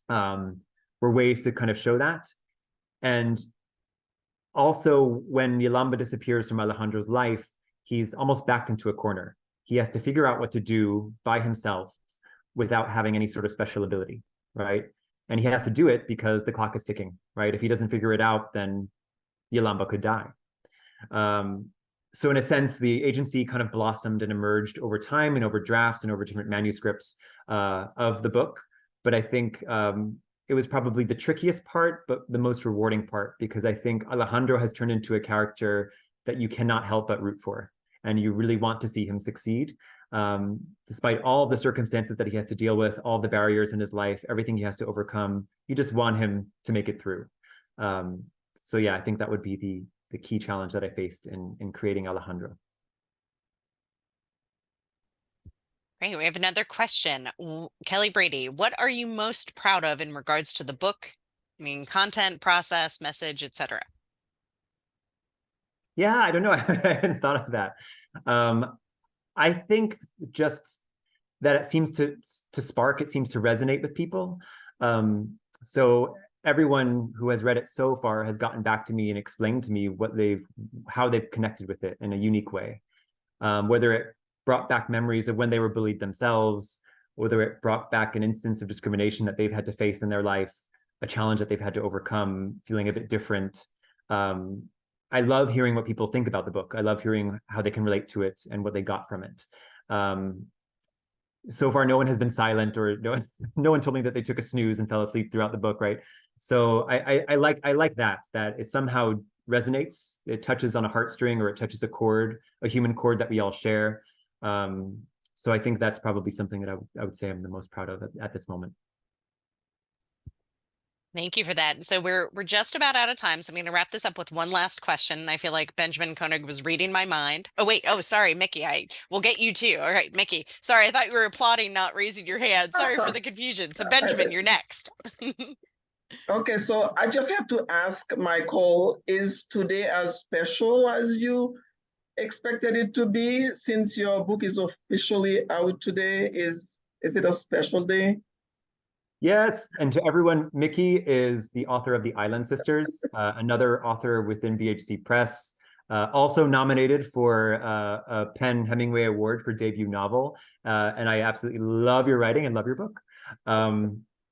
were ways to kind of show that. And also when Yolamba disappears from Alejandro's life, he's almost backed into a corner. He has to figure out what to do by himself without having any sort of special ability, right? And he has to do it because the clock is ticking, right? If he doesn't figure it out, then Yolamba could die. So in a sense, the agency kind of blossomed and emerged over time and over drafts and over different manuscripts of the book. But I think it was probably the trickiest part, but the most rewarding part, because I think Alejandro has turned into a character that you cannot help but root for. And you really want to see him succeed. Despite all the circumstances that he has to deal with, all the barriers in his life, everything he has to overcome, you just want him to make it through. So yeah, I think that would be the key challenge that I faced in creating Alejandro. Great. We have another question. Kelly Brady, what are you most proud of in regards to the book? I mean, content, process, message, etc. Yeah, I don't know. I hadn't thought of that. I think just that it seems to spark, it seems to resonate with people. So everyone who has read it so far has gotten back to me and explained to me how they've connected with it in a unique way. Whether it brought back memories of when they were bullied themselves, whether it brought back an instance of discrimination that they've had to face in their life, a challenge that they've had to overcome, feeling a bit different. I love hearing what people think about the book. I love hearing how they can relate to it and what they got from it. So far, no one has been silent, or no one told me that they took a snooze and fell asleep throughout the book, right? So I like that it somehow resonates. It touches on a heartstring, or it touches a human chord that we all share. So I think that's probably something that I would say I'm the most proud of at this moment. Thank you for that. So we're just about out of time. So I'm going to wrap this up with one last question. I feel like Benjamin Koenig was reading my mind. Oh, wait. Oh, sorry, Mickey. We'll get you too. All right, Mickey. Sorry, I thought you were applauding, not raising your hand. Sorry for the confusion. So Benjamin, you're next. Okay, so I just have to ask Michael, is today as special as you expected it to be, since your book is officially out today? Is it a special day? Yes, and to everyone, Mickey is the author of The Island Sisters, another author within BHC Press, also nominated for a PEN Hemingway Award for debut novel. And I absolutely love your writing and love your book.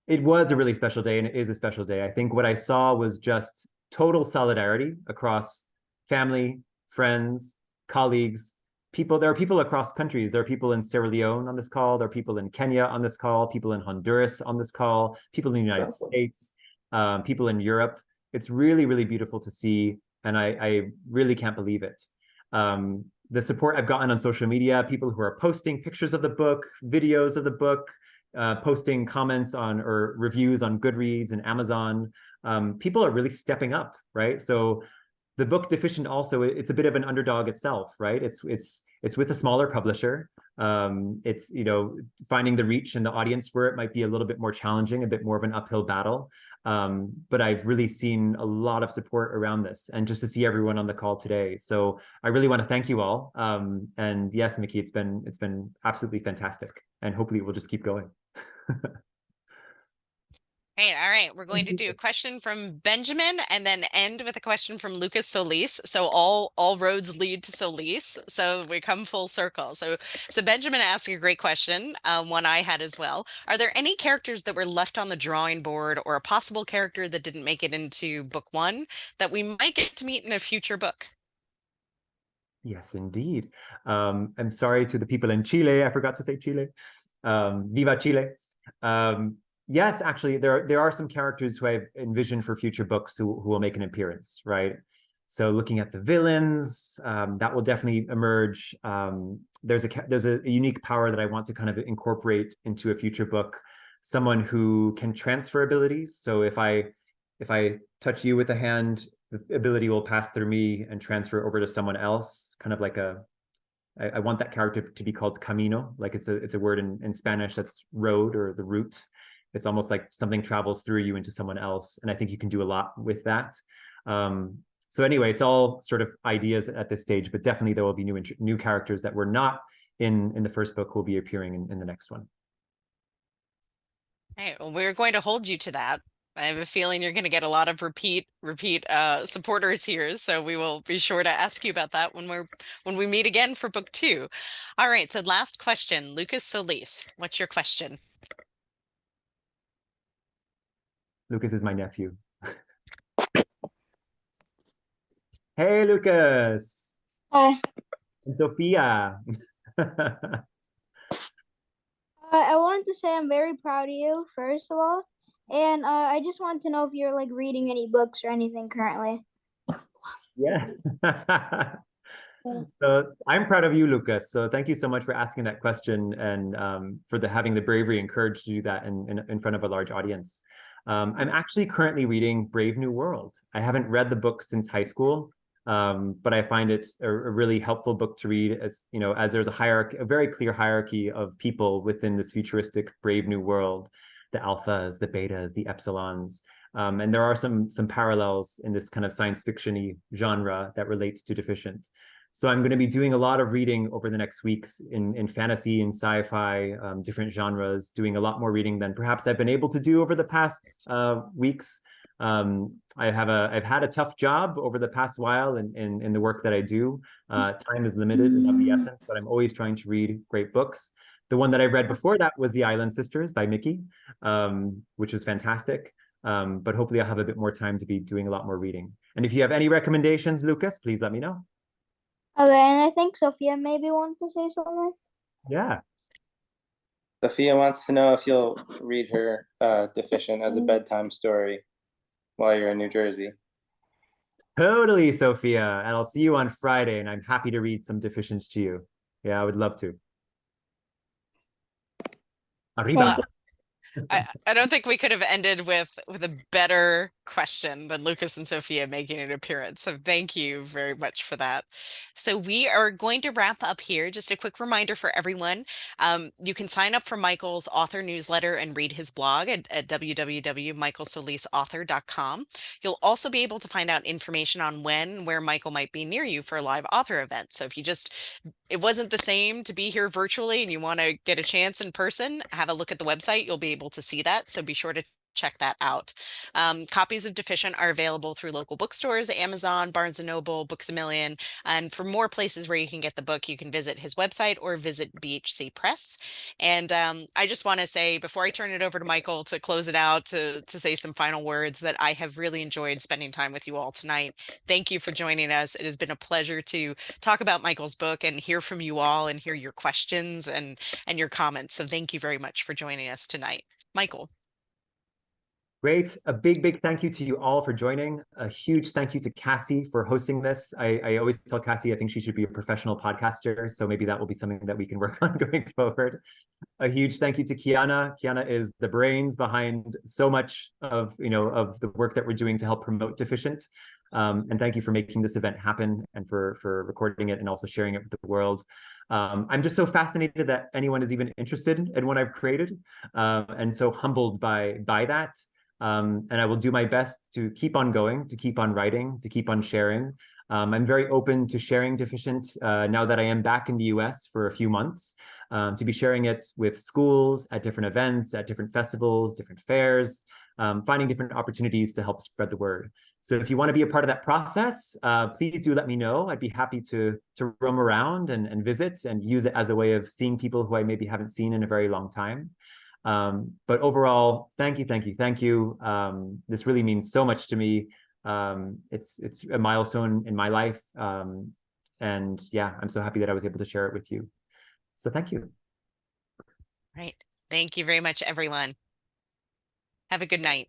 It was a really special day, and it is a special day. I think what I saw was just total solidarity across family, friends, colleagues, people. There are people across countries. There are people in Sierra Leone on this call. There are people in Kenya on this call, people in Honduras on this call, people in the United States, people in Europe. It's really, really beautiful to see, and I really can't believe it. The support I've gotten on social media, people who are posting pictures of the book, videos of the book, posting comments on or reviews on Goodreads and Amazon. People are really stepping up, right? So the book Deficient also, it's a bit of an underdog itself, right? It's with a smaller publisher. It's, finding the reach and the audience for it might be a little bit more challenging, a bit more of an uphill battle. But I've really seen a lot of support around this, and just to see everyone on the call today. So I really want to thank you all. And yes, Mickey, it's been absolutely fantastic, and hopefully it will just keep going. All right. We're going to do a question from Benjamin and then end with a question from Lucas Solis. So all roads lead to Solis. So we come full circle. So Benjamin asked a great question, one I had as well. Are there any characters that were left on the drawing board, or a possible character that didn't make it into book one that we might get to meet in a future book? Yes, indeed. I'm sorry to the people in Chile. I forgot to say Chile. Viva Chile. Yes, actually, there are some characters who I've envisioned for future books who will make an appearance, right? So looking at the villains, that will definitely emerge. There's a unique power that I want to kind of incorporate into a future book. Someone who can transfer abilities. So if I if I touch you with a hand, the ability will pass through me and transfer over to someone else, kind of like I want that character to be called Camino, like it's a word in Spanish that's road or the route. It's almost like something travels through you into someone else. And I think you can do a lot with that. So anyway, it's all sort of ideas at this stage, but definitely there will be new characters that were not in the first book will be appearing in the next one. Hey, well, we're going to hold you to that. I have a feeling you're going to get a lot of repeat supporters here, so we will be sure to ask you about that when we meet again for book 2. All right, so last question, Lucas Solis, what's your question? Lucas is my nephew. Hey, Lucas. Hi. And Sophia. I wanted to say I'm very proud of you, first of all. And I just wanted to know if you're like reading any books or anything currently. Yeah. So I'm proud of you, Lucas. So thank you so much for asking that question and for having the bravery and courage to do that in front of a large audience. I'm actually currently reading Brave New World. I haven't read the book since high school, but I find it a really helpful book to read as, you know, as there's a hierarchy, a very clear hierarchy of people within this futuristic Brave New World, the alphas, the betas, the epsilons. And there are some parallels in this kind of science fiction-y genre that relates to Deficient. So I'm going to be doing a lot of reading over the next weeks in fantasy and sci-fi, different genres, doing a lot more reading than perhaps I've been able to do over the past weeks. I've had a tough job over the past while in the work that I do. Time is limited and of the essence, but I'm always trying to read great books. The one that I read before that was The Island Sisters by Mickey, which was fantastic. But hopefully I'll have a bit more time to be doing a lot more reading. And if you have any recommendations, Lucas, please let me know. Okay, and I think Sophia maybe wanted to say something. Yeah. Sophia wants to know if you'll read her Deficient as a bedtime story while you're in New Jersey. Totally, Sophia. And I'll see you on Friday, and I'm happy to read some Deficients to you. Yeah, I would love to. Arriba. I don't think we could have ended with a better question than Lucas and Sophia making an appearance. So thank you very much for that. So we are going to wrap up here. Just a quick reminder for everyone. You can sign up for Michael's author newsletter and read his blog at www.michaelssolisauthor.com. You'll also be able to find out information on where Michael might be near you for a live author event. So if it wasn't the same to be here virtually and you want to get a chance in person, have a look at the website. You'll be able to see that. So be sure to check that out. Copies of Deficient are available through local bookstores, Amazon, Barnes & Noble, Books A Million. And for more places where you can get the book, you can visit his website or visit BHC Press. And I just want to say, before I turn it over to Michael to close it out, to say some final words, that I have really enjoyed spending time with you all tonight. Thank you for joining us. It has been a pleasure to talk about Michael's book and hear from you all and hear your questions and your comments. So thank you very much for joining us tonight. Michael. Great. A big thank you to you all for joining. A huge thank you to Cassie for hosting this. I always tell Cassie I think she should be a professional podcaster, so maybe that will be something that we can work on going forward. A huge thank you to Kiana. Kiana is the brains behind so much of the work that we're doing to help promote Deficient. And thank you for making this event happen and for recording it and also sharing it with the world. I'm just so fascinated that anyone is even interested in what I've created, and so humbled by that. And I will do my best to keep on going, to keep on writing, to keep on sharing. I'm very open to sharing Deficient now that I am back in the US for a few months, to be sharing it with schools, at different events, at different festivals, different fairs, finding different opportunities to help spread the word. So if you want to be a part of that process, please do let me know. I'd be happy to roam around and visit and use it as a way of seeing people who I maybe haven't seen in a very long time. But overall, thank you. This really means so much to me. It's a milestone in my life. And yeah, I'm so happy that I was able to share it with you. So thank you. Right. Thank you very much, everyone. Have a good night.